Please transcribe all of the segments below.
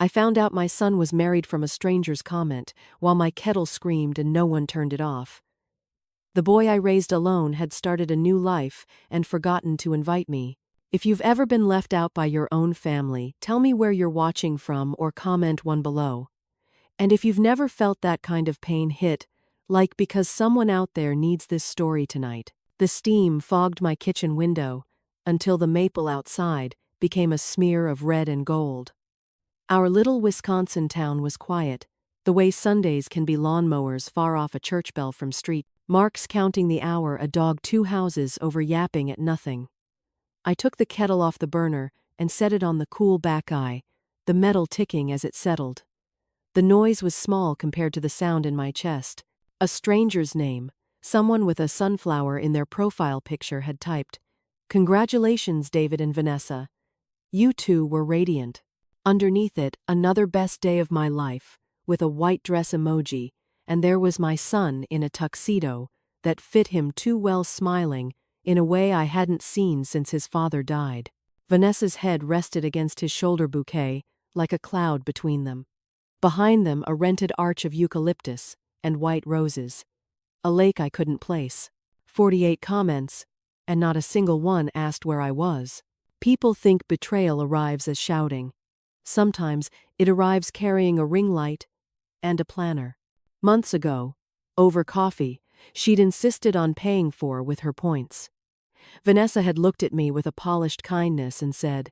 I found out my son was married from a stranger's comment, while my kettle screamed and no one turned it off. The boy I raised alone had started a new life and forgotten to invite me. If you've ever been left out by your own family, tell me where you're watching from or comment one below. And if you've never felt that kind of pain hit, like because someone out there needs this story tonight. The steam fogged my kitchen window until the maple outside became a smear of red and gold. Our little Wisconsin town was quiet, the way Sundays can be lawnmowers far off a church bell from street. Marks counting the hour, a dog 2 houses over yapping at nothing. I took the kettle off the burner and set it on the cool back eye, the metal ticking as it settled. The noise was small compared to the sound in my chest. A stranger's name, someone with a sunflower in their profile picture, had typed, "Congratulations, David and Vanessa. You two were radiant." Underneath it, another best day of my life, with a white dress emoji, and there was my son in a tuxedo that fit him too well, smiling in a way I hadn't seen since his father died. Vanessa's head rested against his shoulder, bouquet like a cloud between them. Behind them, a rented arch of eucalyptus and white roses. A lake I couldn't place. 48 comments, and not a single one asked where I was. People think betrayal arrives as shouting. Sometimes it arrives carrying a ring light and a planner. Months ago, over coffee, she'd insisted on paying for with her points. Vanessa had looked at me with a polished kindness and said,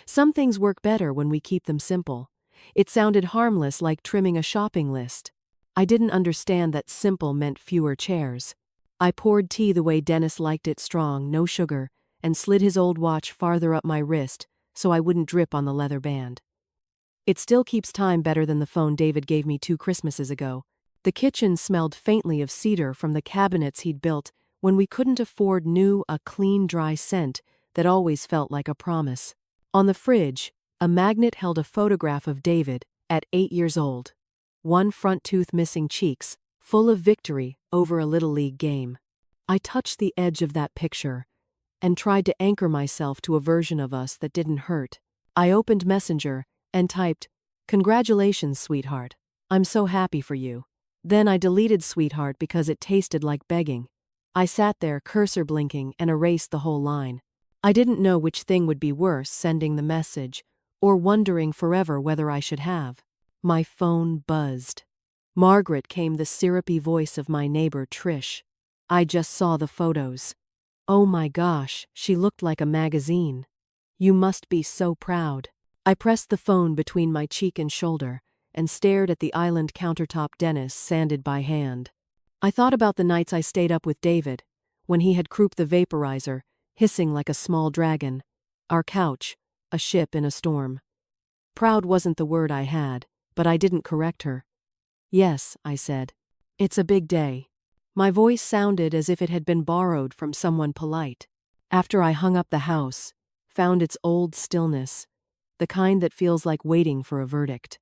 "Some things work better when we keep them simple." It sounded harmless, like trimming a shopping list. I didn't understand that simple meant fewer chairs. I poured tea the way Dennis liked it, strong, no sugar, and slid his old watch farther up my wrist so I wouldn't drip on the leather band. It still keeps time better than the phone David gave me 2 Christmases ago. The kitchen smelled faintly of cedar from the cabinets he'd built when we couldn't afford new, a clean, dry scent that always felt like a promise. On the fridge, a magnet held a photograph of David at 8 years old. One front tooth missing, cheeks full of victory over a Little League game. I touched the edge of that picture and tried to anchor myself to a version of us that didn't hurt. I opened Messenger and typed, "Congratulations, sweetheart. I'm so happy for you." Then I deleted sweetheart because it tasted like begging. I sat there, cursor blinking, and erased the whole line. I didn't know which thing would be worse, sending the message or wondering forever whether I should have. My phone buzzed. Margaret came, the syrupy voice of my neighbor Trish. I just saw the photos. Oh my gosh, she looked like a magazine. You must be so proud. I pressed the phone between my cheek and shoulder and stared at the island countertop, Dennis sanded by hand. I thought about the nights I stayed up with David, when he had crouped the vaporizer, hissing like a small dragon. Our couch, a ship in a storm. Proud wasn't the word I had, but I didn't correct her. "Yes," I said. "It's a big day." My voice sounded as if it had been borrowed from someone polite. After I hung up the house, found its old stillness, the kind that feels like waiting for a verdict.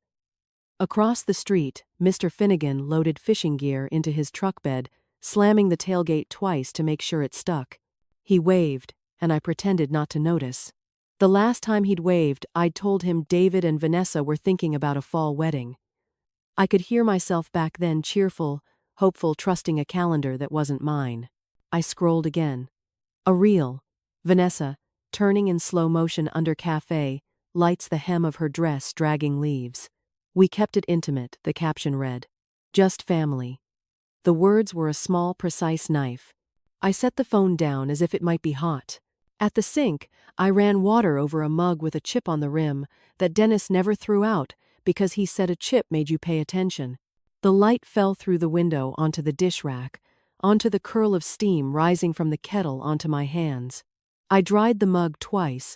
Across the street, Mr. Finnegan loaded fishing gear into his truck bed, slamming the tailgate twice to make sure it stuck. He waved, and I pretended not to notice. The last time he'd waved, I'd told him David and Vanessa were thinking about a fall wedding. I could hear myself back then, cheerful, hopeful, trusting a calendar that wasn't mine. I scrolled again. A reel. Vanessa, turning in slow motion under cafe, lights the hem of her dress, dragging leaves. "We kept it intimate," the caption read. "Just family." The words were a small, precise knife. I set the phone down as if it might be hot. At the sink, I ran water over a mug with a chip on the rim that Dennis never threw out because he said a chip made you pay attention. The light fell through the window onto the dish rack, onto the curl of steam rising from the kettle onto my hands. I dried the mug twice,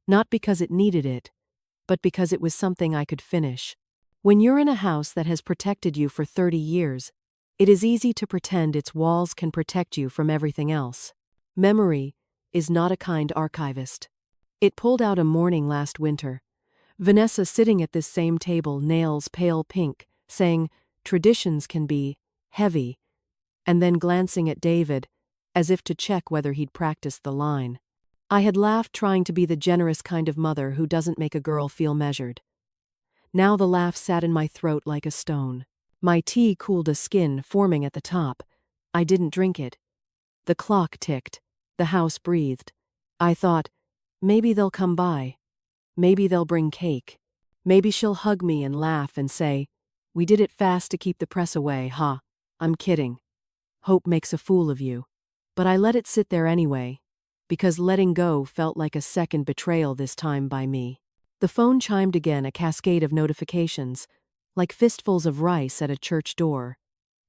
not because it needed it, but because it was something I could finish. When you're in a house that has protected you for 30 years, it is easy to pretend its walls can protect you from everything else. Memory is not a kind archivist. It pulled out a morning last winter. Vanessa sitting at this same table, nails pale pink, saying, "Traditions can be heavy," and then glancing at David, as if to check whether he'd practiced the line. I had laughed, trying to be the generous kind of mother who doesn't make a girl feel measured. Now the laugh sat in my throat like a stone. My tea cooled a skin forming at the top. I didn't drink it. The clock ticked. The house breathed. I thought, maybe they'll come by. Maybe they'll bring cake. Maybe she'll hug me and laugh and say, "We did it fast to keep the press away, huh?" I'm kidding. Hope makes a fool of you. But I let it sit there anyway, because letting go felt like a second betrayal this time by me. The phone chimed again, a cascade of notifications, like fistfuls of rice at a church door.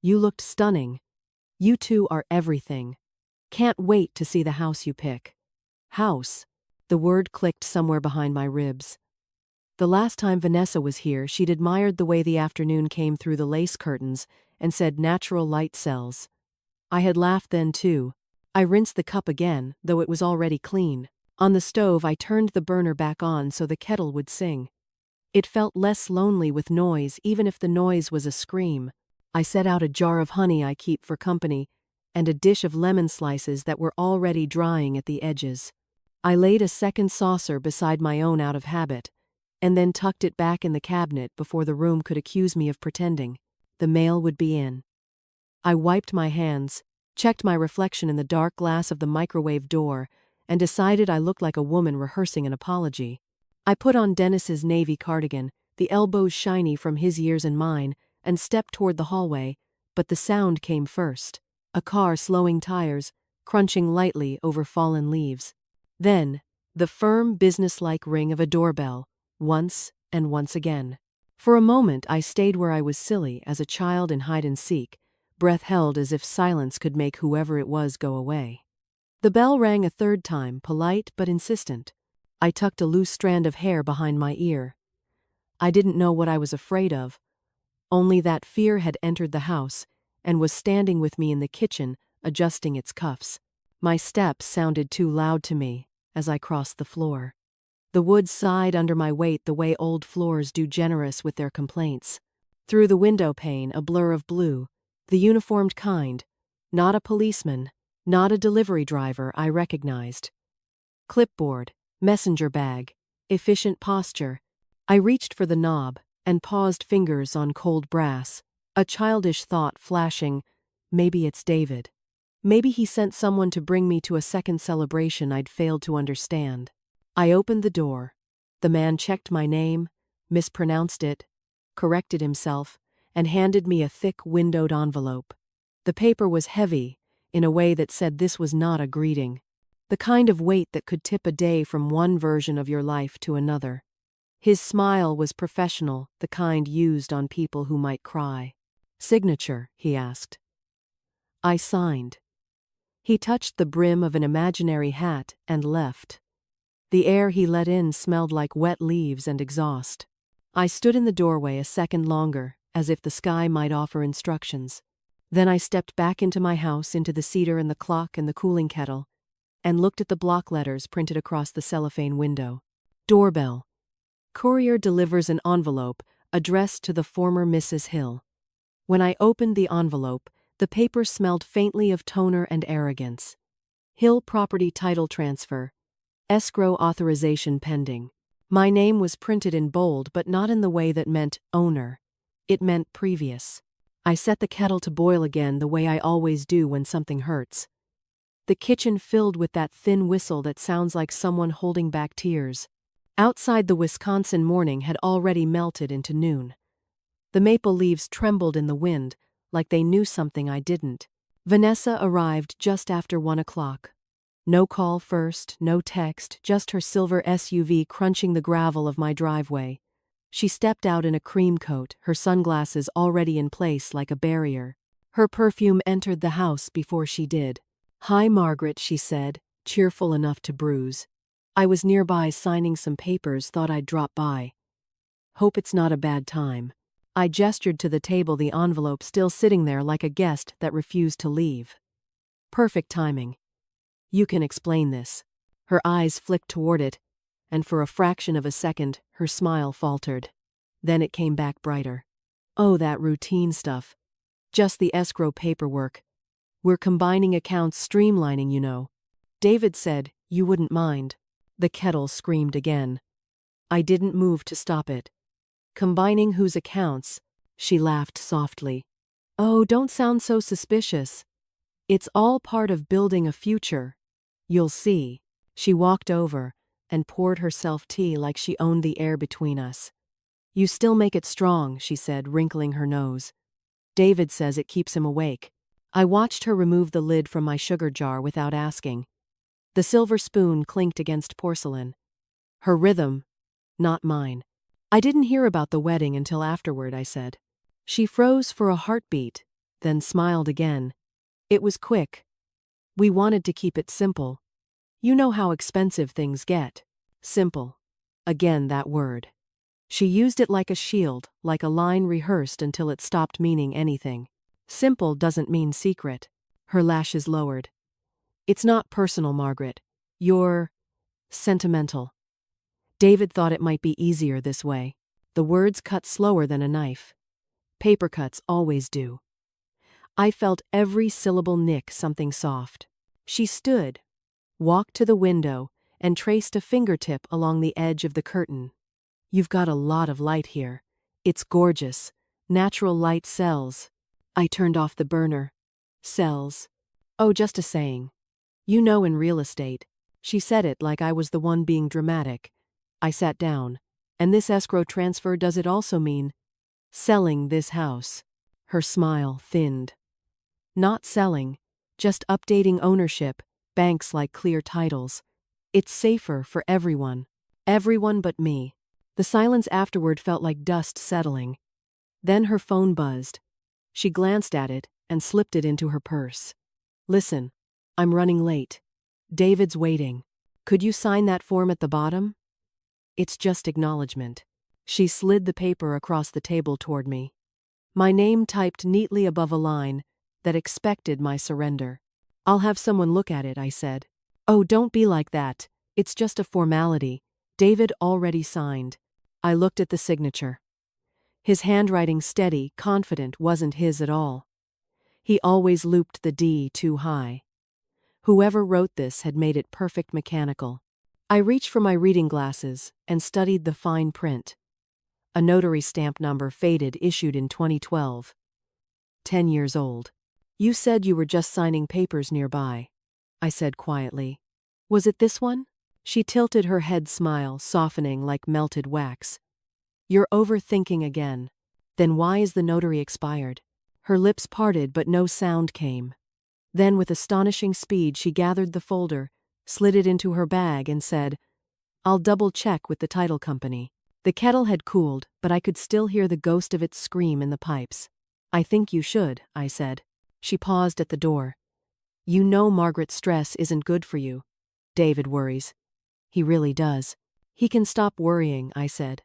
"You looked stunning. You two are everything. Can't wait to see the house you pick." House. The word clicked somewhere behind my ribs. The last time Vanessa was here, she'd admired the way the afternoon came through the lace curtains and said natural light cells. I had laughed then too. I rinsed the cup again, though it was already clean. On the stove, I turned the burner back on so the kettle would sing. It felt less lonely with noise, even if the noise was a scream. I set out a jar of honey I keep for company, and a dish of lemon slices that were already drying at the edges. I laid a second saucer beside my own out of habit, and then tucked it back in the cabinet before the room could accuse me of pretending. The mail would be in. I wiped my hands, checked my reflection in the dark glass of the microwave door, and decided I looked like a woman rehearsing an apology. I put on Dennis's navy cardigan, the elbows shiny from his years and mine, and stepped toward the hallway, but the sound came first. A car slowing tires, crunching lightly over fallen leaves. Then, the firm, businesslike ring of a doorbell, once and once again. For a moment I stayed where I was silly as a child in hide and seek, breath held as if silence could make whoever it was go away. The bell rang a third time, polite but insistent. I tucked a loose strand of hair behind my ear. I didn't know what I was afraid of, only that fear had entered the house and was standing with me in the kitchen, adjusting its cuffs. My steps sounded too loud to me as I crossed the floor. The wood sighed under my weight the way old floors do, generous with their complaints. Through the window pane, a blur of blue, the uniformed kind, not a policeman, not a delivery driver I recognized. Clipboard, messenger bag, efficient posture. I reached for the knob and paused, fingers on cold brass, a childish thought flashing, maybe it's David. Maybe he sent someone to bring me to a second celebration I'd failed to understand. I opened the door. The man checked my name, mispronounced it, corrected himself, and handed me a thick windowed envelope. The paper was heavy, in a way that said this was not a greeting. The kind of weight that could tip a day from one version of your life to another. His smile was professional, the kind used on people who might cry. "Signature?" he asked. I signed. He touched the brim of an imaginary hat and left. The air he let in smelled like wet leaves and exhaust. I stood in the doorway a second longer, as if the sky might offer instructions. Then I stepped back into my house, into the cedar and the clock and the cooling kettle, and looked at the block letters printed across the cellophane window. Doorbell. Courier delivers an envelope addressed to the former Mrs. Hill. When I opened the envelope, the paper smelled faintly of toner and arrogance. Hill property title transfer. Escrow authorization pending. My name was printed in bold, but not in the way that meant owner. It meant previous. I set the kettle to boil again the way I always do when something hurts. The kitchen filled with that thin whistle that sounds like someone holding back tears. Outside, the Wisconsin morning had already melted into noon. The maple leaves trembled in the wind, like they knew something I didn't. Vanessa arrived just after 1 o'clock. No call first, no text, just her silver SUV crunching the gravel of my driveway. She stepped out in a cream coat, her sunglasses already in place like a barrier. Her perfume entered the house before she did. "Hi, Margaret," she said, cheerful enough to bruise. I was nearby signing some papers, thought I'd drop by. "Hope it's not a bad time." I gestured to the table, the envelope still sitting there like a guest that refused to leave. "Perfect timing. You can explain this." Her eyes flicked toward it, and for a fraction of a second, her smile faltered. Then it came back brighter. "Oh, that routine stuff. Just the escrow paperwork. We're combining accounts, streamlining, you know. David said you wouldn't mind." The kettle screamed again. I didn't move to stop it. Combining whose accounts? She laughed softly. Oh, don't sound so suspicious. It's all part of building a future. You'll see. She walked over and poured herself tea like she owned the air between us. You still make it strong, she said, wrinkling her nose. David says it keeps him awake. I watched her remove the lid from my sugar jar without asking. The silver spoon clinked against porcelain. Her rhythm, not mine. I didn't hear about the wedding until afterward, I said. She froze for a heartbeat, then smiled again. It was quick. We wanted to keep it simple. You know how expensive things get. Simple. Again that word. She used it like a shield, like a line rehearsed until it stopped meaning anything. Simple doesn't mean secret. Her lashes lowered. It's not personal, Margaret. You're sentimental. David thought it might be easier this way. The words cut slower than a knife. Paper cuts always do. I felt every syllable nick something soft. She stood, walked to the window, and traced a fingertip along the edge of the curtain. You've got a lot of light here. It's gorgeous. Natural light cells. I turned off the burner. Cells. Oh, just a saying. You know, in real estate. She said it like I was the one being dramatic. I sat down. And this escrow transfer, does it also mean selling this house? Her smile thinned. Not selling, just updating ownership, banks like clear titles. It's safer for everyone. Everyone but me. The silence afterward felt like dust settling. Then her phone buzzed. She glanced at it and slipped it into her purse. Listen, I'm running late. David's waiting. Could you sign that form at the bottom? It's just acknowledgement. She slid the paper across the table toward me. My name typed neatly above a line that expected my surrender. I'll have someone look at it, I said. Oh, don't be like that. It's just a formality. David already signed. I looked at the signature. His handwriting steady, confident, wasn't his at all. He always looped the D too high. Whoever wrote this had made it perfect mechanical. I reached for my reading glasses and studied the fine print. A notary stamp number faded, issued in 2012. 10 years old. You said you were just signing papers nearby, I said quietly. Was it this one? She tilted her head, smile softening like melted wax. You're overthinking again. Then why is the notary expired? Her lips parted but no sound came. Then with astonishing speed she gathered the folder, slid it into her bag and said, I'll double-check with the title company. The kettle had cooled, but I could still hear the ghost of its scream in the pipes. I think you should, I said. She paused at the door. You know Margaret's stress isn't good for you. David worries. He really does. He can stop worrying, I said.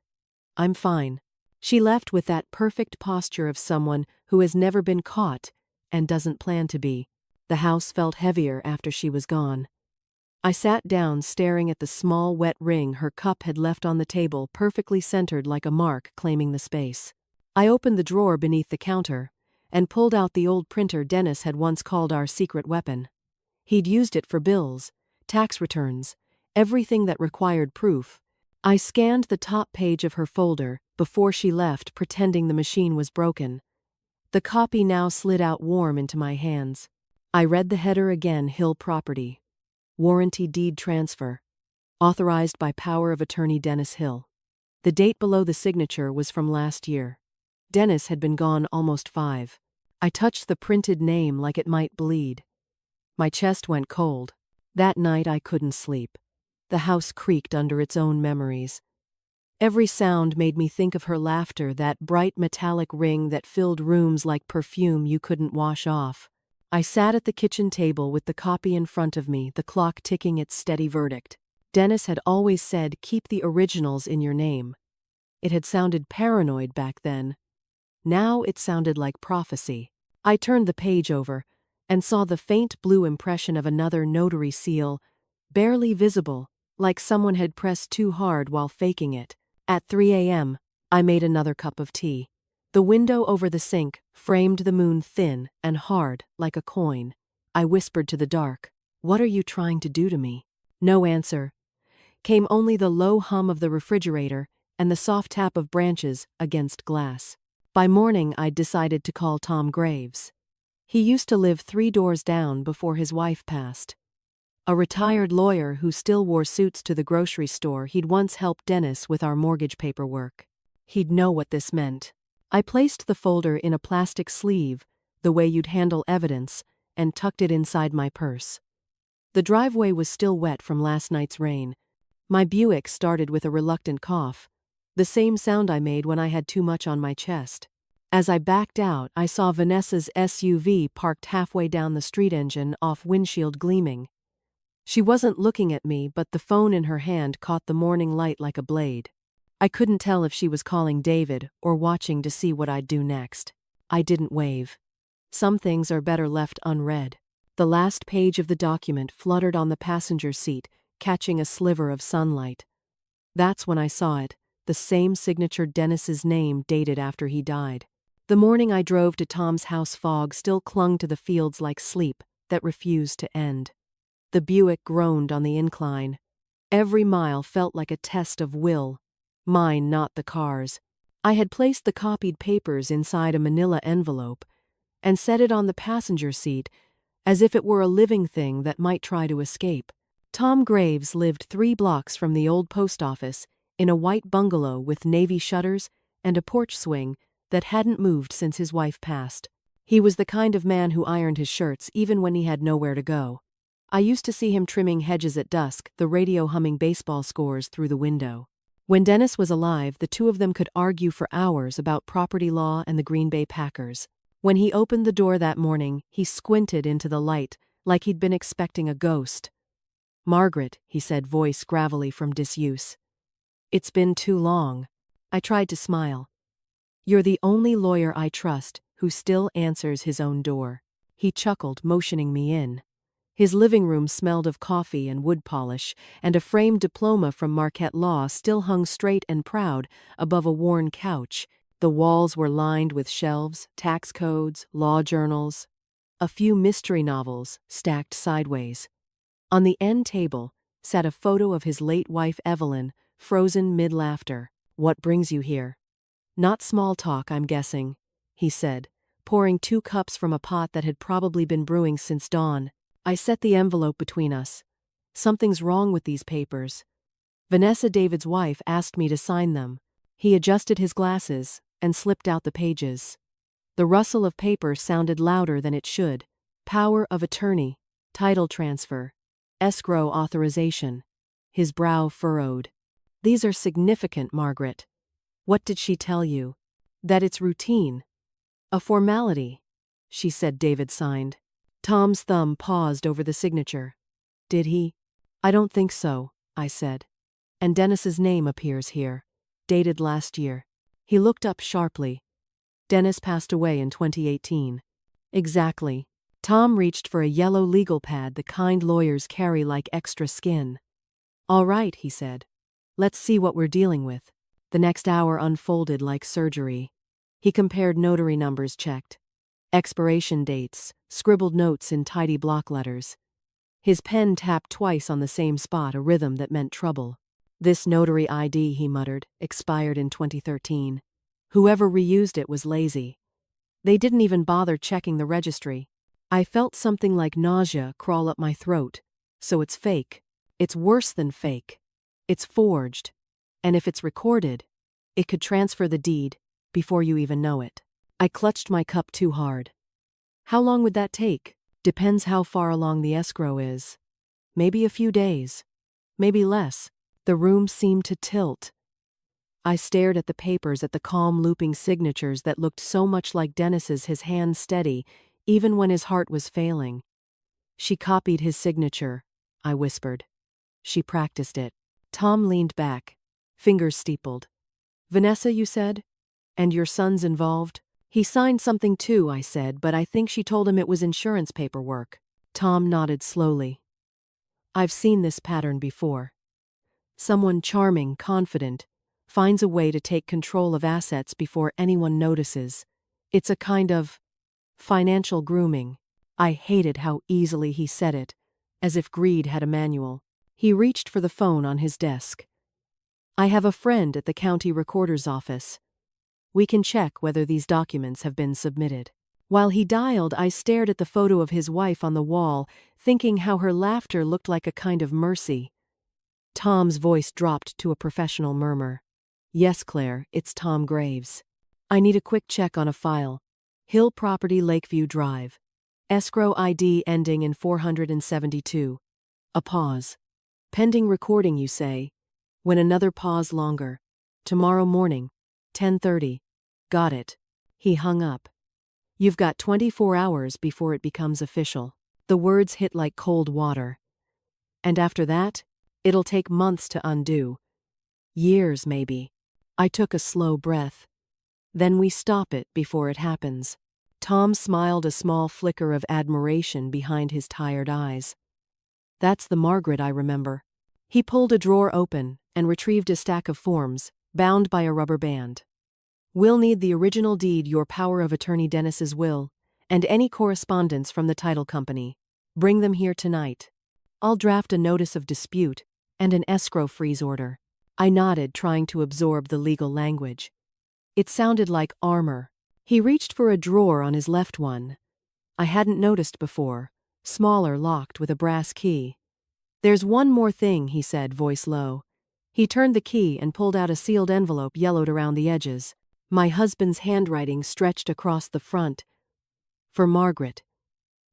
I'm fine. She left with that perfect posture of someone who has never been caught and doesn't plan to be. The house felt heavier after she was gone. I sat down staring at the small wet ring her cup had left on the table, perfectly centered like a mark claiming the space. I opened the drawer beneath the counter and pulled out the old printer Dennis had once called our secret weapon. He'd used it for bills, tax returns, everything that required proof. I scanned the top page of her folder before she left, pretending the machine was broken. The copy now slid out warm into my hands. I read the header again, Hill Property. Warranty deed transfer. Authorized by power of attorney Dennis Hill. The date below the signature was from last year. Dennis had been gone almost 5. I touched the printed name like it might bleed. My chest went cold. That night I couldn't sleep. The house creaked under its own memories. Every sound made me think of her laughter, that bright metallic ring that filled rooms like perfume you couldn't wash off. I sat at the kitchen table with the copy in front of me, the clock ticking its steady verdict. Dennis had always said, keep the originals in your name. It had sounded paranoid back then. Now it sounded like prophecy. I turned the page over and saw the faint blue impression of another notary seal, barely visible, like someone had pressed too hard while faking it. At 3 a.m., I made another cup of tea. The window over the sink framed the moon thin and hard like a coin. I whispered to the dark, "What are you trying to do to me?" No answer. Came only the low hum of the refrigerator and the soft tap of branches against glass. By morning, I'd decided to call Tom Graves. He used to live 3 doors down before his wife passed. A retired lawyer who still wore suits to the grocery store. He'd once helped Dennis with our mortgage paperwork. He'd know what this meant. I placed the folder in a plastic sleeve, the way you'd handle evidence, and tucked it inside my purse. The driveway was still wet from last night's rain. My Buick started with a reluctant cough, the same sound I made when I had too much on my chest. As I backed out, I saw Vanessa's SUV parked halfway down the street, engine off, windshield gleaming. She wasn't looking at me, but the phone in her hand caught the morning light like a blade. I couldn't tell if she was calling David or watching to see what I'd do next. I didn't wave. Some things are better left unread. The last page of the document fluttered on the passenger seat, catching a sliver of sunlight. That's when I saw it, the same signature, Dennis's name, dated after he died. The morning I drove to Tom's house, fog still clung to the fields like sleep that refused to end. The Buick groaned on the incline. Every mile felt like a test of will. Mine, not the car's. I had placed the copied papers inside a manila envelope and set it on the passenger seat as if it were a living thing that might try to escape. Tom Graves lived 3 blocks from the old post office in a white bungalow with navy shutters and a porch swing that hadn't moved since his wife passed. He was the kind of man who ironed his shirts even when he had nowhere to go. I used to see him trimming hedges at dusk, the radio humming baseball scores through the window. When Dennis was alive, the two of them could argue for hours about property law and the Green Bay Packers. When he opened the door that morning, he squinted into the light, like he'd been expecting a ghost. "Margaret," he said, voice gravelly from disuse. "It's been too long." I tried to smile. "You're the only lawyer I trust who still answers his own door." He chuckled, motioning me in. His living room smelled of coffee and wood polish, and a framed diploma from Marquette Law still hung straight and proud above a worn couch. The walls were lined with shelves, tax codes, law journals, a few mystery novels stacked sideways. On the end table sat a photo of his late wife Evelyn, frozen mid-laughter. "What brings you here?" "Not small talk, I'm guessing," he said, pouring 2 cups from a pot that had probably been brewing since dawn. I set the envelope between us. "Something's wrong with these papers. Vanessa, David's wife, asked me to sign them." He adjusted his glasses and slipped out the pages. The rustle of paper sounded louder than it should. "Power of attorney, title transfer, escrow authorization." His brow furrowed. "These are significant, Margaret. What did she tell you?" "That it's routine. A formality," she said. David signed. Tom's thumb paused over the signature. "Did he?" "I don't think so," I said. "And Dennis's name appears here. Dated last year." He looked up sharply. "Dennis passed away in 2018. "Exactly." Tom reached for a yellow legal pad, the kind lawyers carry like extra skin. "All right," he said. "Let's see what we're dealing with." The next hour unfolded like surgery. He compared notary numbers, checked expiration dates, scribbled notes in tidy block letters. His pen tapped twice on the same spot, a rhythm that meant trouble. "This notary ID," he muttered, "expired in 2013. Whoever reused it was lazy. They didn't even bother checking the registry." I felt something like nausea crawl up my throat. "So it's fake. It's worse than fake. It's forged. And if it's recorded, it could transfer the deed before you even know it." I clutched my cup too hard. "How long would that take?" "Depends how far along the escrow is. Maybe a few days. Maybe less." The room seemed to tilt. I stared at the papers, at the calm looping signatures that looked so much like Dennis's, his hand steady, even when his heart was failing. "She copied his signature," I whispered. "She practiced it." Tom leaned back, fingers steepled. "Vanessa, you said? And your son's involved?" "He signed something too," I said, "but I think she told him it was insurance paperwork." Tom nodded slowly. "I've seen this pattern before. Someone charming, confident, finds a way to take control of assets before anyone notices. It's a kind of financial grooming." I hated how easily he said it, as if greed had a manual. He reached for the phone on his desk. I have a friend at the county recorder's office. We can check whether these documents have been submitted. While he dialed, I stared at the photo of his wife on the wall, thinking how her laughter looked like a kind of mercy. Tom's voice dropped to a professional murmur. Yes, Claire, it's Tom Graves. I need a quick check on a file. Hill Property, Lakeview Drive. Escrow ID ending in 472. A pause. Pending recording, you say? When another pause longer. Tomorrow morning. 10:30. Got it. He hung up. You've got 24 hours before it becomes official. The words hit like cold water. And after that, it'll take months to undo. Years, maybe. I took a slow breath. Then we stop it before it happens. Tom smiled, a small flicker of admiration behind his tired eyes. That's the Margaret I remember. He pulled a drawer open and retrieved a stack of forms, bound by a rubber band. We'll need the original deed, your power of attorney Dennis's will, and any correspondence from the title company. Bring them here tonight. I'll draft a notice of dispute and an escrow freeze order. I nodded, trying to absorb the legal language. It sounded like armor. He reached for a drawer on his left one. I hadn't noticed before, smaller, locked with a brass key. There's one more thing, he said, voice low. He turned the key and pulled out a sealed envelope yellowed around the edges. My husband's handwriting stretched across the front. For Margaret.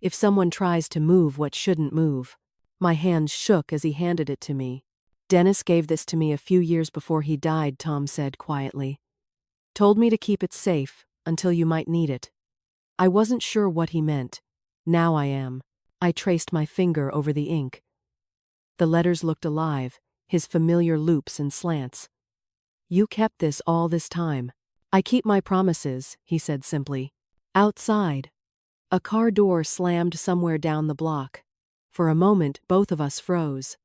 If someone tries to move what shouldn't move. My hands shook as he handed it to me. Dennis gave this to me a few years before he died, Tom said quietly. Told me to keep it safe, until you might need it. I wasn't sure what he meant. Now I am. I traced my finger over the ink. The letters looked alive, his familiar loops and slants. You kept this all this time. I keep my promises, he said simply. Outside. A car door slammed somewhere down the block. For a moment, both of us froze.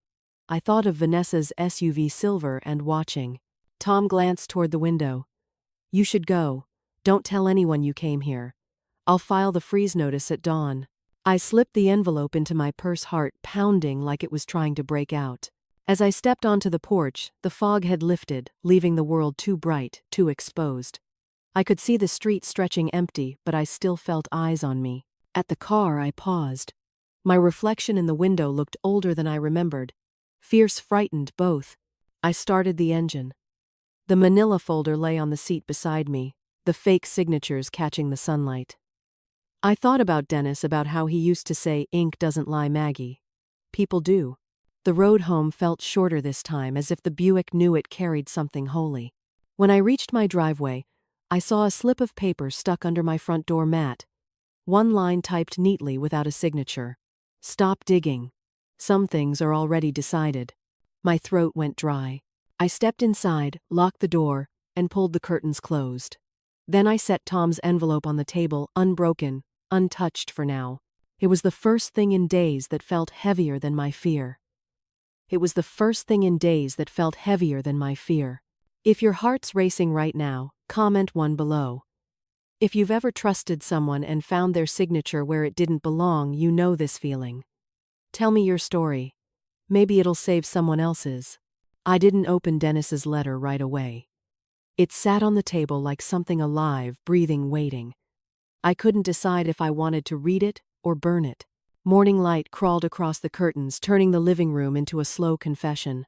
I thought of Vanessa's SUV Silver and watching. Tom glanced toward the window. You should go. Don't tell anyone you came here. I'll file the freeze notice at dawn. I slipped the envelope into my purse, heart pounding like it was trying to break out. As I stepped onto the porch, the fog had lifted, leaving the world too bright, too exposed. I could see the street stretching empty, but I still felt eyes on me. At the car, I paused. My reflection in the window looked older than I remembered. Fierce, frightened, both. I started the engine. The manila folder lay on the seat beside me, the fake signatures catching the sunlight. I thought about Dennis, about how he used to say, ink doesn't lie, Maggie. People do. The road home felt shorter this time, as if the Buick knew it carried something holy. When I reached my driveway, I saw a slip of paper stuck under my front door mat. One line typed neatly without a signature. Stop digging. Some things are already decided. My throat went dry. I stepped inside, locked the door, and pulled the curtains closed. Then I set Tom's envelope on the table, unbroken, untouched for now. It was the first thing in days that felt heavier than my fear. It was the first thing in days that felt heavier than my fear. If your heart's racing right now, comment 1 below. If you've ever trusted someone and found their signature where it didn't belong, you know this feeling. Tell me your story. Maybe it'll save someone else's. I didn't open Dennis's letter right away. It sat on the table like something alive, breathing, waiting. I couldn't decide if I wanted to read it or burn it. Morning light crawled across the curtains, turning the living room into a slow confession.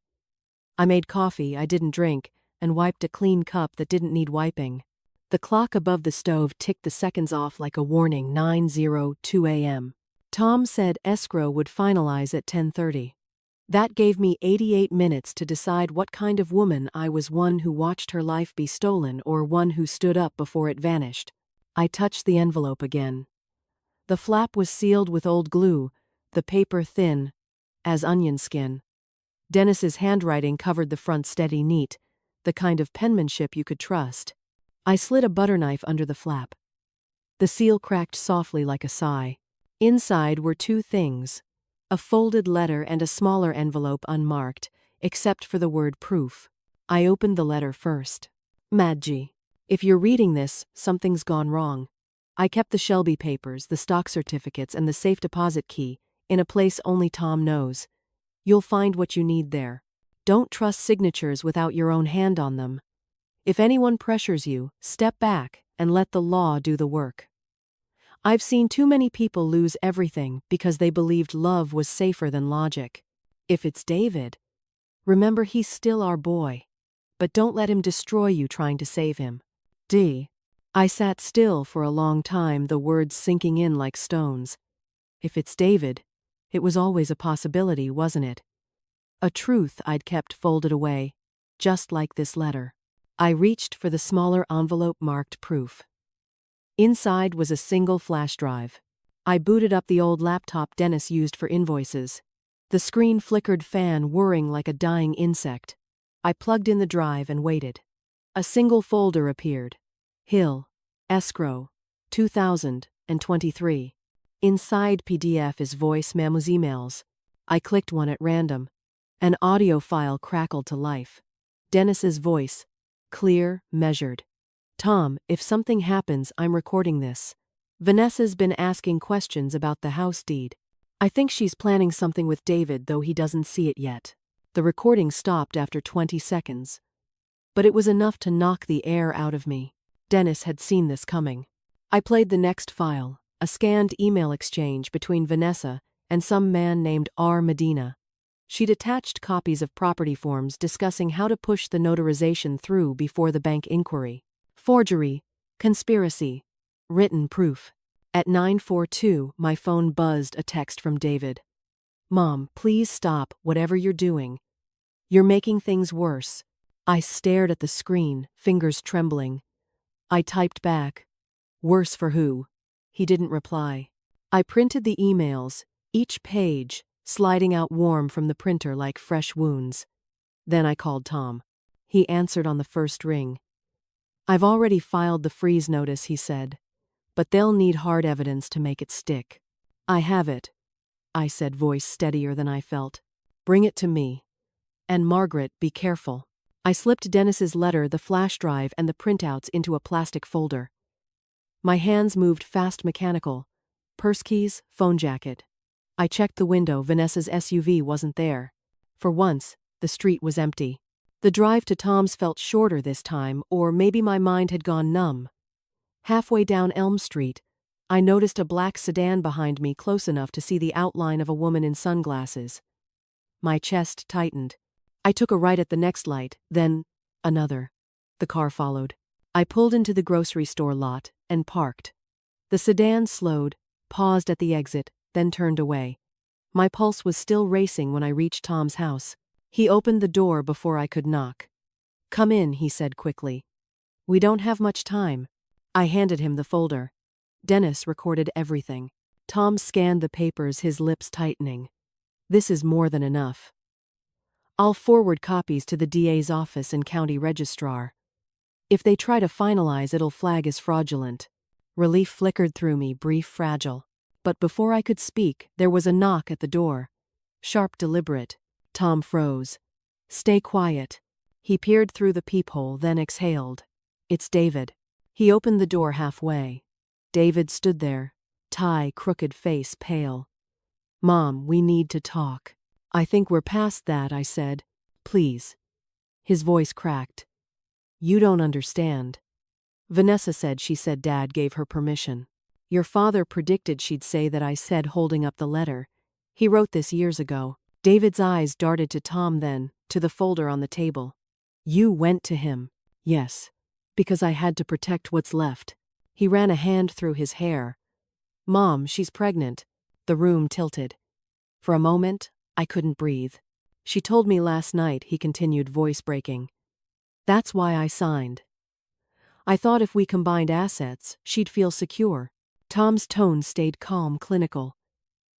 I made coffee I didn't drink and wiped a clean cup that didn't need wiping. The clock above the stove ticked the seconds off like a warning. 9:02 a.m. Tom said escrow would finalize at 10:30. That gave me 88 minutes to decide what kind of woman I was, one who watched her life be stolen or one who stood up before it vanished. I touched the envelope again. The flap was sealed with old glue, the paper thin as onion skin. Dennis's handwriting covered the front, steady, neat, the kind of penmanship you could trust. I slid a butter knife under the flap. The seal cracked softly like a sigh. Inside were 2 things. A folded letter and a smaller envelope unmarked, except for the word proof. I opened the letter first. Madgie, if you're reading this, something's gone wrong. I kept the Shelby papers, the stock certificates, and the safe deposit key, in a place only Tom knows. You'll find what you need there. Don't trust signatures without your own hand on them. If anyone pressures you, step back and let the law do the work. I've seen too many people lose everything because they believed love was safer than logic. If it's David, remember he's still our boy. But don't let him destroy you trying to save him. D. I sat still for a long time, the words sinking in like stones. If it's David, it was always a possibility, wasn't it? A truth I'd kept folded away, just like this letter. I reached for the smaller envelope marked proof. Inside was a single flash drive. I booted up the old laptop Dennis used for invoices. The screen flickered, fan whirring like a dying insect. I plugged in the drive and waited. A single folder appeared. Hill, Escrow, 2023. Inside PDF is voice memos, emails. I clicked one at random. An audio file crackled to life. Dennis's voice. Clear, measured. Tom, if something happens, I'm recording this. Vanessa's been asking questions about the house deed. I think she's planning something with David, though he doesn't see it yet. The recording stopped after 20 seconds. But it was enough to knock the air out of me. Dennis had seen this coming. I played the next file, a scanned email exchange between Vanessa and some man named R. Medina. She'd attached copies of property forms discussing how to push the notarization through before the bank inquiry. Forgery, conspiracy, written proof. At 9:42, my phone buzzed, a text from David. Mom, please stop whatever you're doing. You're making things worse. I stared at the screen, fingers trembling. I typed back. Worse for who? He didn't reply. I printed the emails, each page sliding out warm from the printer like fresh wounds. Then I called Tom. He answered on the first ring. I've already filed the freeze notice, he said. But they'll need hard evidence to make it stick. I have it, I said, voice steadier than I felt. Bring it to me. And Margaret, be careful. I slipped Dennis's letter, the flash drive, and the printouts into a plastic folder. My hands moved fast, mechanical. Purse keys, phone jacket. I checked the window. Vanessa's SUV wasn't there. For once, the street was empty. The drive to Tom's felt shorter this time, or maybe my mind had gone numb. Halfway down Elm Street, I noticed a black sedan behind me, close enough to see the outline of a woman in sunglasses. My chest tightened. I took a right at the next light, then another. The car followed. I pulled into the grocery store lot and parked. The sedan slowed, paused at the exit, then turned away. My pulse was still racing when I reached Tom's house. He opened the door before I could knock. Come in, he said quickly. We don't have much time. I handed him the folder. Dennis recorded everything. Tom scanned the papers, his lips tightening. This is more than enough. I'll forward copies to the DA's office and county registrar. If they try to finalize, it'll flag as fraudulent. Relief flickered through me, brief, fragile. But before I could speak, there was a knock at the door. Sharp, deliberate. Tom froze. Stay quiet. He peered through the peephole, then exhaled. It's David. He opened the door halfway. David stood there, tie, crooked face, pale. Mom, we need to talk. I think we're past that, I said. Please. His voice cracked. You don't understand. Vanessa said she said Dad gave her permission. Your father predicted she'd say that, I said, holding up the letter. He wrote this years ago. David's eyes darted to Tom, then to the folder on the table. You went to him. Yes. Because I had to protect what's left. He ran a hand through his hair. Mom, she's pregnant. The room tilted. For a moment, I couldn't breathe. She told me last night, he continued, voice breaking. That's why I signed. I thought if we combined assets, she'd feel secure. Tom's tone stayed calm, clinical.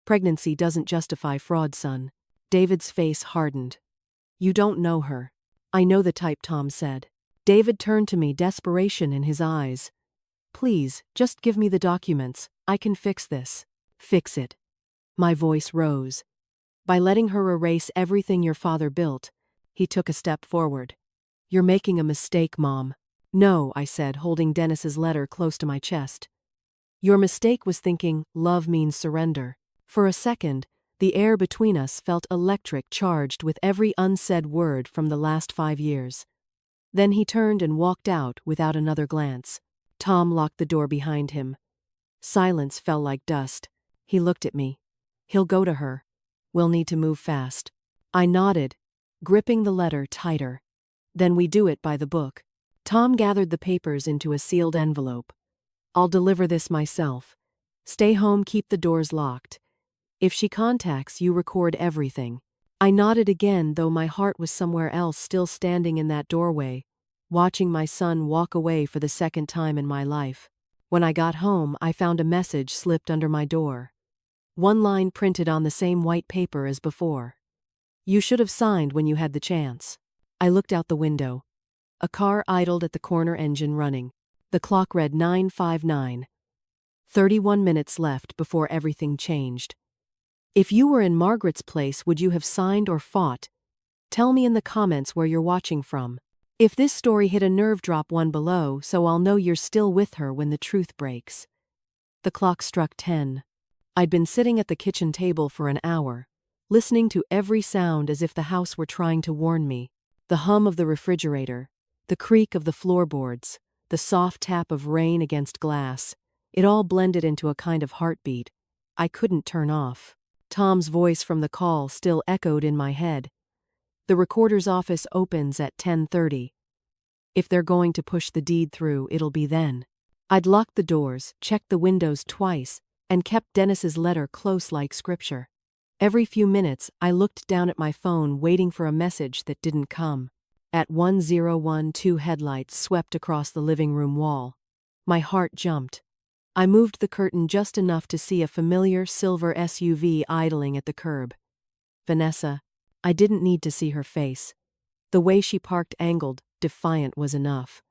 Pregnancy doesn't justify fraud, son. David's face hardened. You don't know her. I know the type, Tom said. David turned to me, desperation in his eyes. Please, just give me the documents. I can fix this. Fix it. My voice rose. By letting her erase everything your father built. He took a step forward. You're making a mistake, Mom. No, I said, holding Dennis's letter close to my chest. Your mistake was thinking love means surrender. For a second, The air between us felt electric, charged with every unsaid word from the last 5 years. Then he turned and walked out without another glance. Tom locked the door behind him. Silence fell like dust. He looked at me. He'll go to her. We'll need to move fast. I nodded, gripping the letter tighter. Then we do it by the book. Tom gathered the papers into a sealed envelope. I'll deliver this myself. Stay home, keep the doors locked. If she contacts you, record everything. I nodded again, though my heart was somewhere else, still standing in that doorway, watching my son walk away for the second time in my life. When I got home, I found a message slipped under my door. One line printed on the same white paper as before. You should have signed when you had the chance. I looked out the window. A car idled at the corner, engine running. The clock read 9:59. 31 minutes left before everything changed. If you were in Margaret's place, would you have signed or fought? Tell me in the comments where you're watching from. If this story hit a nerve, drop one below so I'll know you're still with her when the truth breaks. The clock struck 10. I'd been sitting at the kitchen table for an hour, listening to every sound as if the house were trying to warn me. The hum of the refrigerator, the creak of the floorboards, the soft tap of rain against glass. It all blended into a kind of heartbeat I couldn't turn off. Tom's voice from the call still echoed in my head. The recorder's office opens at 10:30. If they're going to push the deed through, it'll be then. I'd locked the doors, checked the windows twice, and kept Dennis's letter close like scripture. Every few minutes, I looked down at my phone, waiting for a message that didn't come. At 1012, headlights swept across the living room wall. My heart jumped. I moved the curtain just enough to see a familiar silver SUV idling at the curb. Vanessa. I didn't need to see her face. The way she parked, angled, defiant, was enough.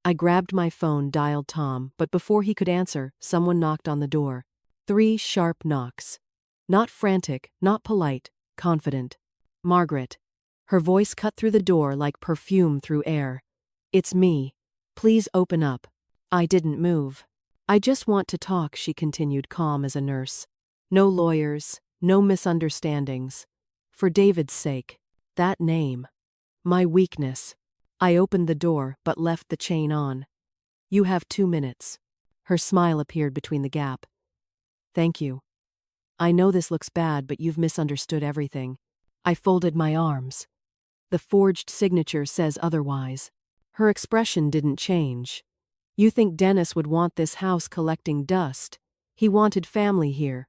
I grabbed my phone, dialed Tom, but before he could answer, someone knocked on the door. 3 sharp knocks. Not frantic, not polite, confident. Margaret. Her voice cut through the door like perfume through air. It's me. Please open up. I didn't move. I just want to talk, she continued, calm as a nurse. No lawyers, no misunderstandings. For David's sake. That name. My weakness. I opened the door but left the chain on. You have 2 minutes. Her smile appeared between the gap. Thank you. I know this looks bad, but you've misunderstood everything. I folded my arms. The forged signature says otherwise. Her expression didn't change. You think Dennis would want this house collecting dust? He wanted family here.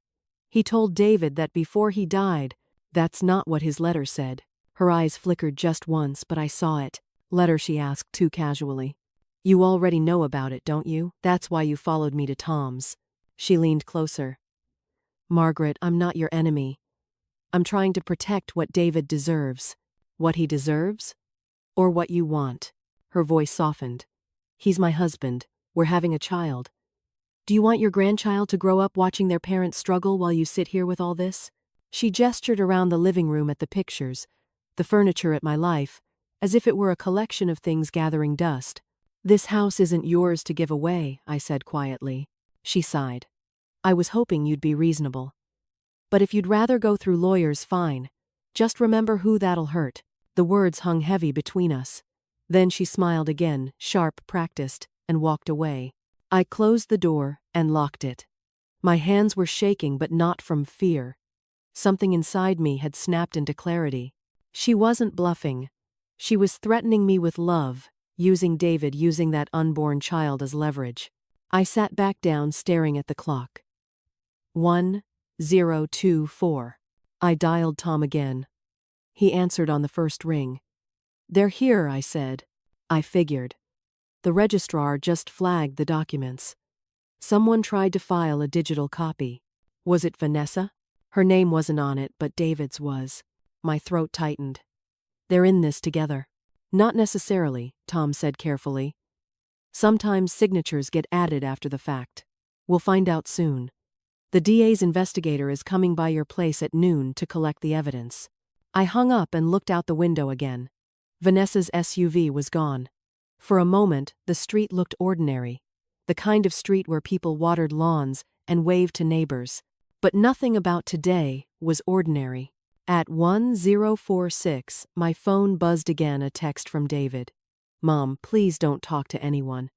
He told David that before he died. That's not what his letter said. Her eyes flickered just once, but I saw it. Letter, she asked too casually. You already know about it, don't you? That's why you followed me to Tom's. She leaned closer. Margaret, I'm not your enemy. I'm trying to protect what David deserves. What he deserves? Or what you want? Her voice softened. He's my husband. We're having a child. Do you want your grandchild to grow up watching their parents struggle while you sit here with all this? She gestured around the living room at the pictures, the furniture, at my life, as if it were a collection of things gathering dust. This house isn't yours to give away, I said quietly. She sighed. I was hoping you'd be reasonable. But if you'd rather go through lawyers, fine. Just remember who that'll hurt. The words hung heavy between us. Then she smiled again, sharp, practiced, and walked away. I closed the door and locked it. My hands were shaking, but not from fear. Something inside me had snapped into clarity. She wasn't bluffing. She was threatening me with love, using David, using that unborn child as leverage. I sat back down, staring at the clock. 1024. I dialed Tom again. He answered on the first ring. They're here, I said. I figured. The registrar just flagged the documents. Someone tried to file a digital copy. Was it Vanessa? Her name wasn't on it, but David's was. My throat tightened. They're in this together. Not necessarily, Tom said carefully. Sometimes signatures get added after the fact. We'll find out soon. The DA's investigator is coming by your place at noon to collect the evidence. I hung up and looked out the window again. Vanessa's SUV was gone. For a moment, the street looked ordinary. The kind of street where people watered lawns and waved to neighbors. But nothing about today was ordinary. At 1046, my phone buzzed again, a text from David. "Mom, please don't talk to anyone.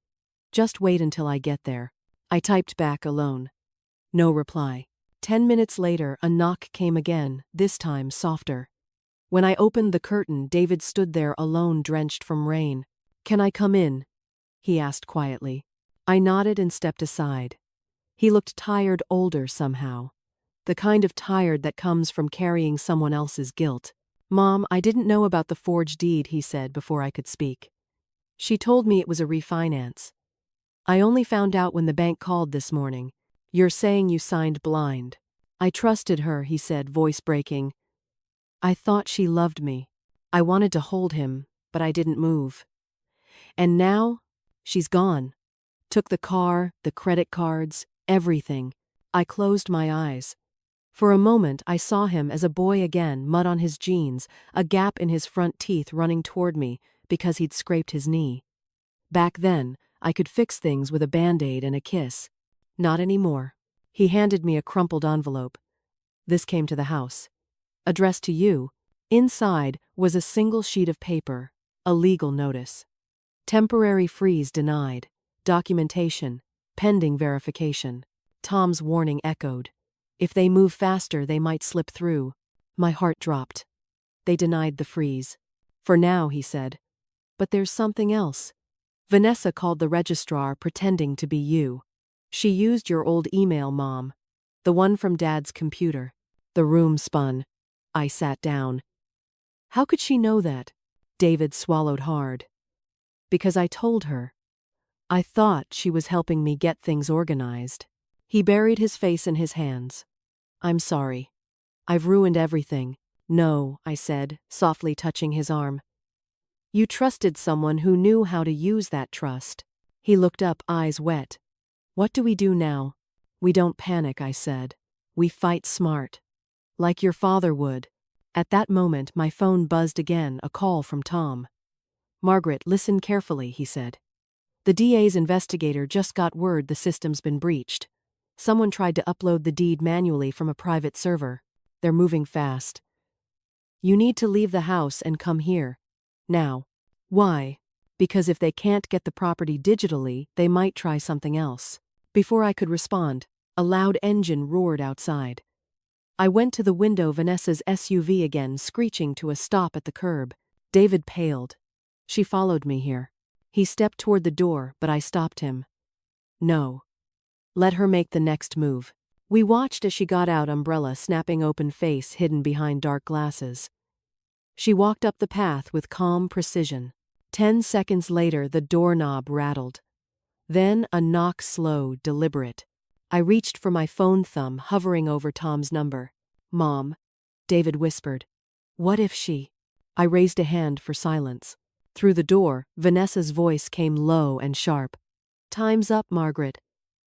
Just wait until I get there." I typed back alone. No reply. 10 minutes later, a knock came again, this time softer. When I opened the curtain, David stood there alone, drenched from rain. "Can I come in?" he asked quietly. I nodded and stepped aside. He looked tired, older somehow. The kind of tired that comes from carrying someone else's guilt. "Mom, I didn't know about the forged deed," he said before I could speak. "She told me it was a refinance. I only found out when the bank called this morning. You're saying you signed blind." "I trusted her," he said, voice breaking. "I thought she loved me. I wanted to hold him, but I didn't move. And now, she's gone. Took the car, the credit cards, everything." I closed my eyes. For a moment I saw him as a boy again, mud on his jeans, a gap in his front teeth, running toward me because he'd scraped his knee. Back then, I could fix things with a Band-Aid and a kiss. Not anymore. He handed me a crumpled envelope. "This came to the house. Addressed to you." Inside was a single sheet of paper, a legal notice. "Temporary freeze denied. Documentation, pending verification." Tom's warning echoed. If they move faster, they might slip through. My heart dropped. "They denied the freeze. For now," he said. "But there's something else. Vanessa called the registrar pretending to be you. She used your old email, Mom. The one from Dad's computer." The room spun. I sat down. "How could she know that?" David swallowed hard. "Because I told her. I thought she was helping me get things organized." He buried his face in his hands. "I'm sorry. I've ruined everything." "No," I said, softly touching his arm. "You trusted someone who knew how to use that trust." He looked up, eyes wet. "What do we do now?" "We don't panic," I said. "We fight smart. Like your father would." At that moment, my phone buzzed again, a call from Tom. "Margaret, listen carefully," he said. "The DA's investigator just got word the system's been breached. Someone tried to upload the deed manually from a private server. They're moving fast. You need to leave the house and come here. Now." "Why?" "Because if they can't get the property digitally, they might try something else." Before I could respond, a loud engine roared outside. I went to the window, Vanessa's SUV again, screeching to a stop at the curb. David paled. "She followed me here." He stepped toward the door, but I stopped him. "No. Let her make the next move." We watched as she got out, umbrella snapping open, face hidden behind dark glasses. She walked up the path with calm precision. 10 seconds later, the doorknob rattled. Then a knock, slow, deliberate. I reached for my phone, thumb hovering over Tom's number. "Mom," David whispered. "What if she—" I raised a hand for silence. Through the door, Vanessa's voice came low and sharp. "Time's up, Margaret.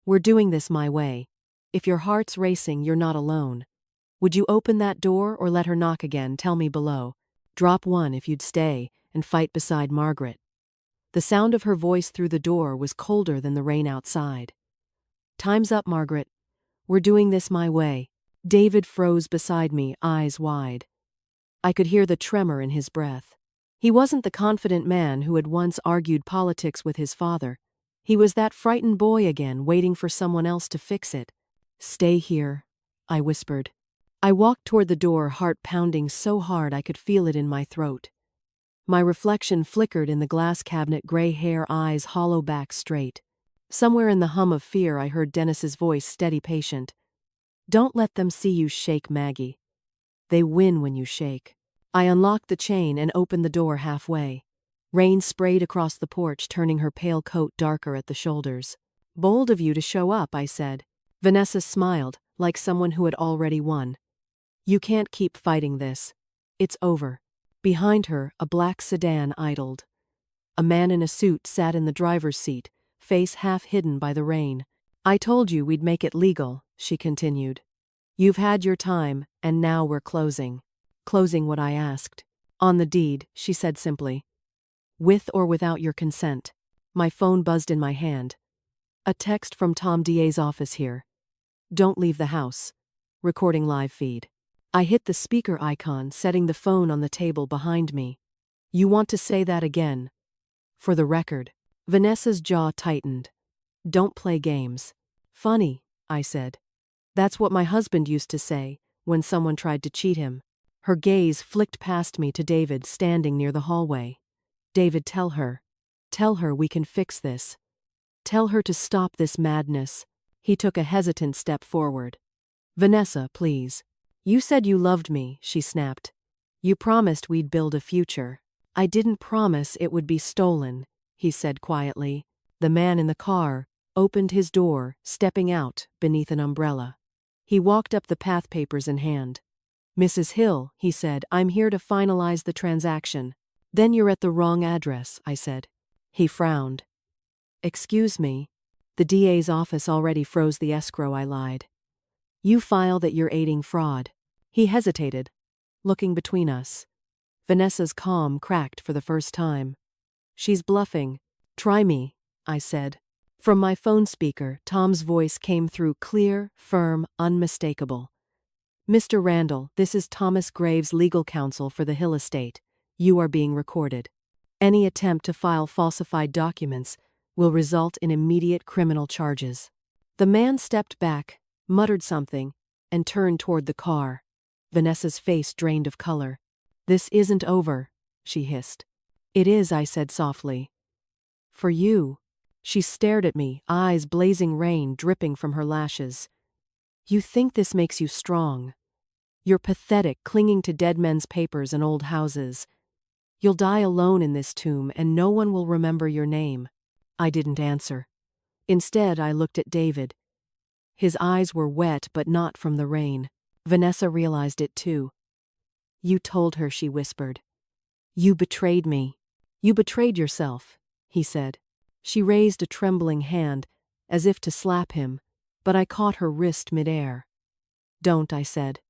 We're doing this my way. If your heart's racing, you're not alone. Would you open that door or let her knock again? Tell me below. Drop one if you'd stay and fight beside Margaret." The sound of her voice through the door was colder than the rain outside. "Time's up, Margaret. We're doing this my way." David froze beside me, eyes wide. I could hear the tremor in his breath. He wasn't the confident man who had once argued politics with his father. He was that frightened boy again, waiting for someone else to fix it. "Stay here," I whispered. I walked toward the door, heart pounding so hard I could feel it in my throat. My reflection flickered in the glass cabinet, gray hair, eyes hollow, back straight. Somewhere in the hum of fear I heard Dennis's voice, steady, patient. "Don't let them see you shake, Maggie. They win when you shake." I unlocked the chain and opened the door halfway. Rain sprayed across the porch, turning her pale coat darker at the shoulders. "Bold of you to show up," I said. Vanessa smiled, like someone who had already won. "You can't keep fighting this. It's over." Behind her, a black sedan idled. A man in a suit sat in the driver's seat, face half hidden by the rain. "I told you we'd make it legal," she continued. "You've had your time, and now we're closing." "Closing what?" I asked. "On the deed," she said simply. "With or without your consent." My phone buzzed in my hand. A text from Tom DA's office here. "Don't leave the house. recording live feed. I hit the speaker icon, setting the phone on the table behind me. You want to say that again? For the record. Vanessa's jaw tightened. Don't play games. Funny, I said. That's what my husband used to say when someone tried to cheat him. Her gaze flicked past me to David standing near the hallway. David, tell her. Tell her we can fix this. Tell her to stop this madness. He took a hesitant step forward. Vanessa, please. You said you loved me, she snapped. You promised we'd build a future. I didn't promise it would be stolen, he said quietly. The man in the car opened his door, stepping out beneath an umbrella. He walked up the path, papers in hand. Mrs. Hill, he said, I'm here to finalize the transaction. Then you're at the wrong address, I said. He frowned. Excuse me. The DA's office already froze the escrow, I lied. You file that you're aiding fraud. He hesitated, looking between us. Vanessa's calm cracked for the first time. She's bluffing. Try me, I said. From my phone speaker, Tom's voice came through clear, firm, unmistakable. Mr. Randall, this is Thomas Graves, legal counsel for the Hill estate. You are being recorded. Any attempt to file falsified documents will result in immediate criminal charges. The man stepped back, muttered something, and turned toward the car. Vanessa's face drained of color. This isn't over, she hissed. It is, I said softly. For you. She stared at me, eyes blazing, rain dripping from her lashes. You think this makes you strong. You're pathetic, clinging to dead men's papers and old houses. You'll die alone in this tomb and no one will remember your name. I didn't answer. Instead, I looked at David. His eyes were wet but not from the rain. Vanessa realized it too. You told her, she whispered. You betrayed me. You betrayed yourself, he said. She raised a trembling hand, as if to slap him, but I caught her wrist midair. Don't, I said.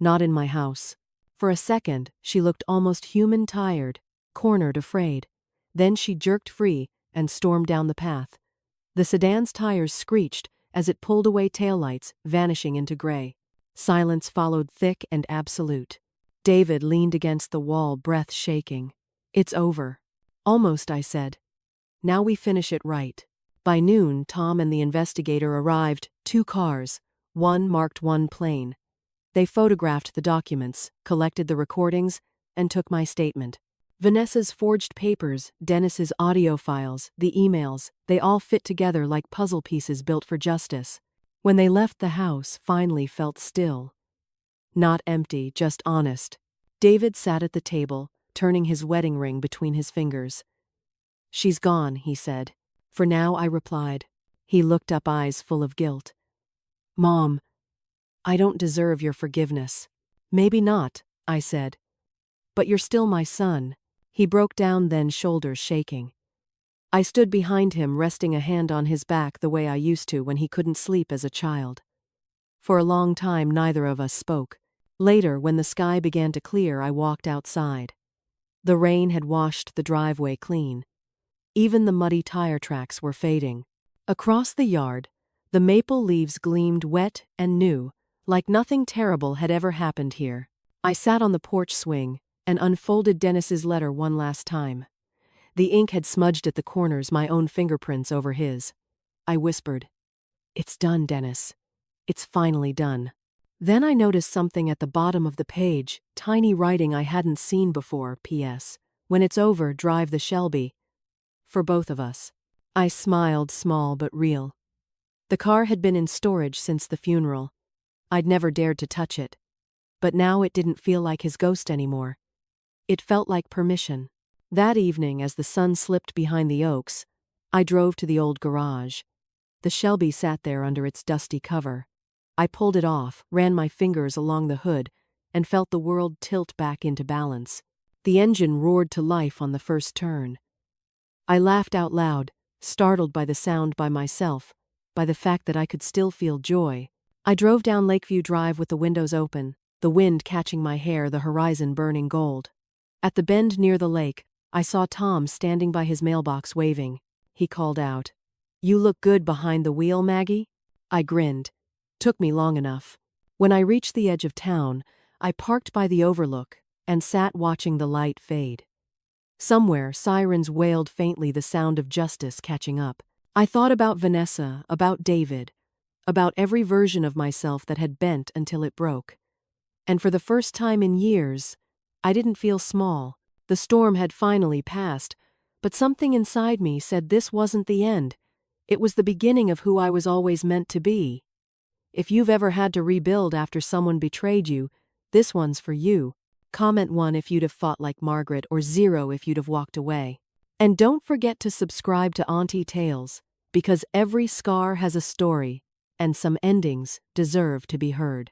Not in my house. For a second, she looked almost human, tired, cornered, afraid. Then she jerked free and stormed down the path. The sedan's tires screeched as it pulled away, taillights vanishing into gray. Silence followed, thick and absolute. David leaned against the wall, breath shaking. It's over. Almost, I said. Now we finish it right. By noon, Tom and the investigator arrived, 2 cars, one marked, one plain. They photographed the documents, collected the recordings, and took my statement. Vanessa's forged papers, Dennis's audio files, the emails, they all fit together like puzzle pieces built for justice. When they left, the house finally felt still. Not empty, just honest. David sat at the table, turning his wedding ring between his fingers. She's gone, he said. For now, I replied. He looked up, eyes full of guilt. Mom, I don't deserve your forgiveness. Maybe not, I said. But you're still my son. He broke down then, shoulders shaking. I stood behind him, resting a hand on his back the way I used to when he couldn't sleep as a child. For a long time, neither of us spoke. Later, when the sky began to clear, I walked outside. The rain had washed the driveway clean. Even the muddy tire tracks were fading. Across the yard, the maple leaves gleamed wet and new, like nothing terrible had ever happened here. I sat on the porch swing and unfolded Dennis's letter one last time. The ink had smudged at the corners, my own fingerprints over his. I whispered, It's done, Dennis. It's finally done. Then I noticed something at the bottom of the page, tiny writing I hadn't seen before, P.S. When it's over, drive the Shelby. For both of us. I smiled, small but real. The car had been in storage since the funeral. I'd never dared to touch it. But now it didn't feel like his ghost anymore. It felt like permission. That evening, as the sun slipped behind the oaks, I drove to the old garage. The Shelby sat there under its dusty cover. I pulled it off, ran my fingers along the hood, and felt the world tilt back into balance. The engine roared to life on the first turn. I laughed out loud, startled by the sound, by myself, by the fact that I could still feel joy. I drove down Lakeview Drive with the windows open, the wind catching my hair, the horizon burning gold. At the bend near the lake, I saw Tom standing by his mailbox waving. He called out, You look good behind the wheel, Maggie? I grinned. Took me long enough. When I reached the edge of town, I parked by the overlook and sat watching the light fade. Somewhere, sirens wailed faintly, the sound of justice catching up. I thought about Vanessa, about David, about every version of myself that had bent until it broke. And for the first time in years, I didn't feel small. The storm had finally passed, but something inside me said this wasn't the end. It was the beginning of who I was always meant to be. If you've ever had to rebuild after someone betrayed you, this one's for you. Comment 1 if you'd have fought like Margaret, or 0 if you'd have walked away. And don't forget to subscribe to Auntie Tales, because every scar has a story, and some endings deserve to be heard.